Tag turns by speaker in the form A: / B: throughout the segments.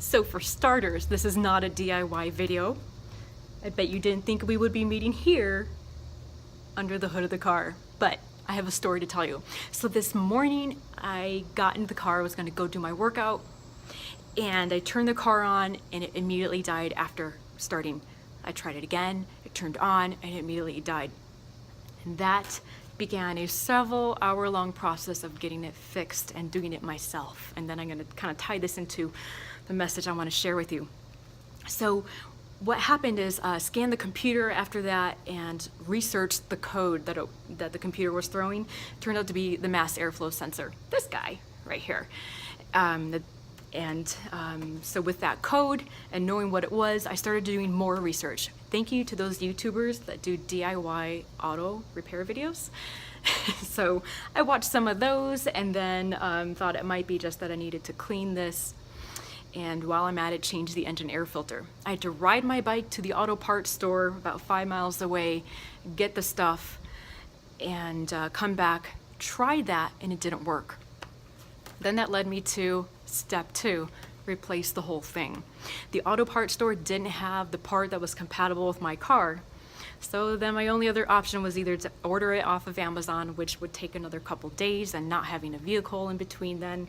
A: So for starters, this is not a DIY video. I bet you didn't think we would be meeting here under the hood of the car, but I have a story to tell you. So this morning I got into the car, I was gonna go do my workout, and I turned the car on and it immediately died after starting. I tried it again, it turned on and it immediately died. And that began a several hour long process of getting it fixed and doing it myself. And then I'm gonna kind of tie this into the message I wanna share with you. So what happened is scanned the computer after that and researched the code that the computer was throwing. Turned out to be the mass airflow sensor, this guy right here. So with that code and knowing what it was, I started doing more research. Thank you to those YouTubers that do DIY auto repair videos. So I watched some of those and then thought it might be just that I needed to clean this. And while I'm at it, change the engine air filter. I had to ride my bike to the auto parts store about 5 miles away, get the stuff, and come back, try that, and it didn't work. Then that led me to step 2, replace the whole thing. The auto parts store didn't have the part that was compatible with my car. So then my only other option was either to order it off of Amazon, which would take another couple days and not having a vehicle in between then,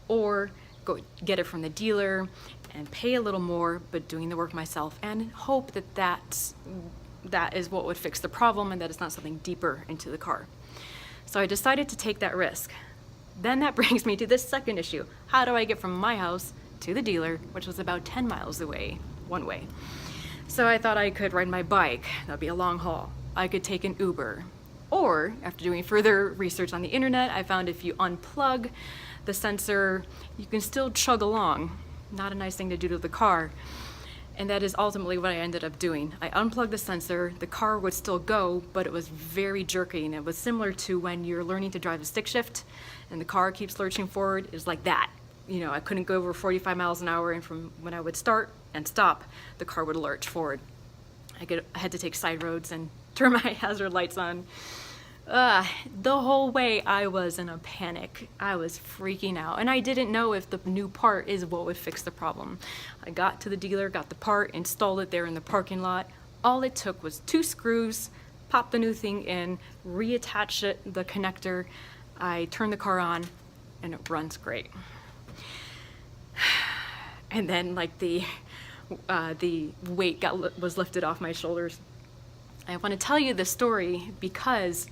A: or go get it from the dealer and pay a little more, but doing the work myself and hope that that is what would fix the problem and that it's not something deeper into the car. So I decided to take that risk. Then that brings me to this second issue. How do I get from my house to the dealer, which was about 10 miles away, one way? So I thought I could ride my bike. That'd be a long haul. I could take an Uber. Or, after doing further research on the internet, I found if you unplug the sensor, you can still chug along. Not a nice thing to do to the car. And that is ultimately what I ended up doing. I unplugged the sensor, the car would still go, but it was very jerky, and it was similar to when you're learning to drive a stick shift and the car keeps lurching forward. It was like that. You know, I couldn't go over 45 miles an hour, and from when I would start and stop, the car would lurch forward. I had to take side roads and turn my hazard lights on. The whole way I was in a panic. I was freaking out, and I didn't know if the new part is what would fix the problem. I got to the dealer, got the part, installed it there in the parking lot. All it took was 2 screws, pop the new thing in, reattach the connector. I turned the car on, and it runs great. And then, like, the weight was lifted off my shoulders. I want to tell you this story because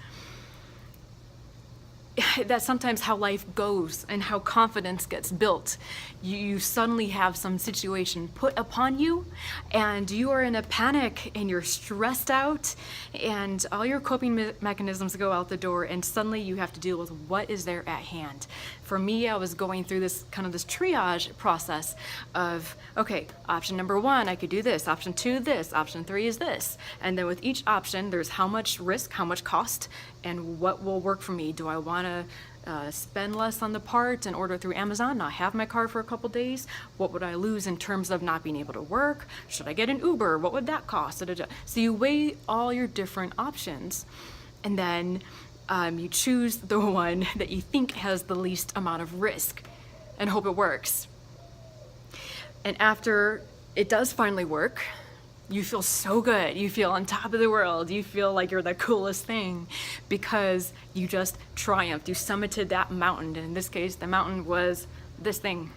A: that's sometimes how life goes and how confidence gets built. You suddenly have some situation put upon you and you are in a panic and you're stressed out and all your coping mechanisms go out the door, and suddenly you have to deal with what is there at hand. For me, I was going through this triage process of, okay, option number 1, I could do this, option 2, this, option 3 is this. And then with each option, there's how much risk, how much cost, and what will work for me. Do I want to spend less on the part and order through Amazon, not have my car for a couple days? What would I lose in terms of not being able to work? Should I get an Uber? What would that cost? So you weigh all your different options, and then you choose the one that you think has the least amount of risk and hope it works. And after it does finally work, you feel so good. You feel on top of the world. You feel like you're the coolest thing because you just triumphed. You summited that mountain. And in this case, the mountain was this thing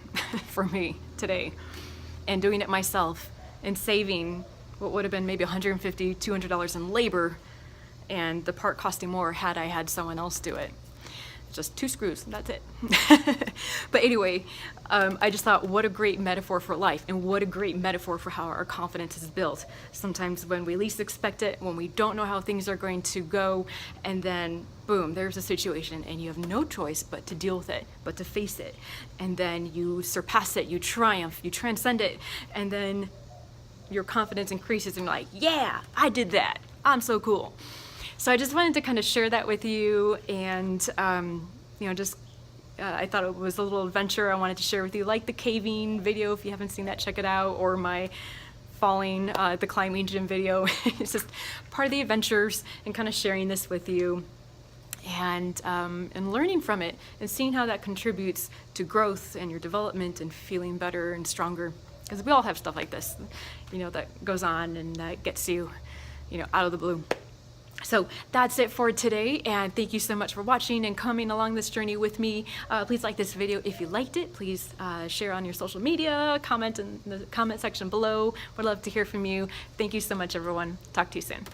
A: for me today. And doing it myself and saving what would have been maybe $150, $200 in labor, and the part costing more had I had someone else do it. Just 2 screws, that's it. But anyway, I just thought, what a great metaphor for life, and what a great metaphor for how our confidence is built. Sometimes when we least expect it, when we don't know how things are going to go, and then boom, there's a situation, and you have no choice but to deal with it, but to face it. And then you surpass it, you triumph, you transcend it, and then your confidence increases, and you're like, yeah, I did that. I'm so cool. So I just wanted to kind of share that with you, and I thought it was a little adventure I wanted to share with you, like the caving video. If you haven't seen that, check it out, or my falling the climbing gym video. It's just part of the adventures and kind of sharing this with you. and learning from it and seeing how that contributes to growth and your development and feeling better and stronger. Because we all have stuff like this, that goes on and that gets you, out of the blue. So that's it for today, and thank you so much for watching and coming along this journey with me. Please like this video if you liked it. Please share on your social media, comment in the comment section below. Would love to hear from you. Thank you so much, everyone. Talk to you soon.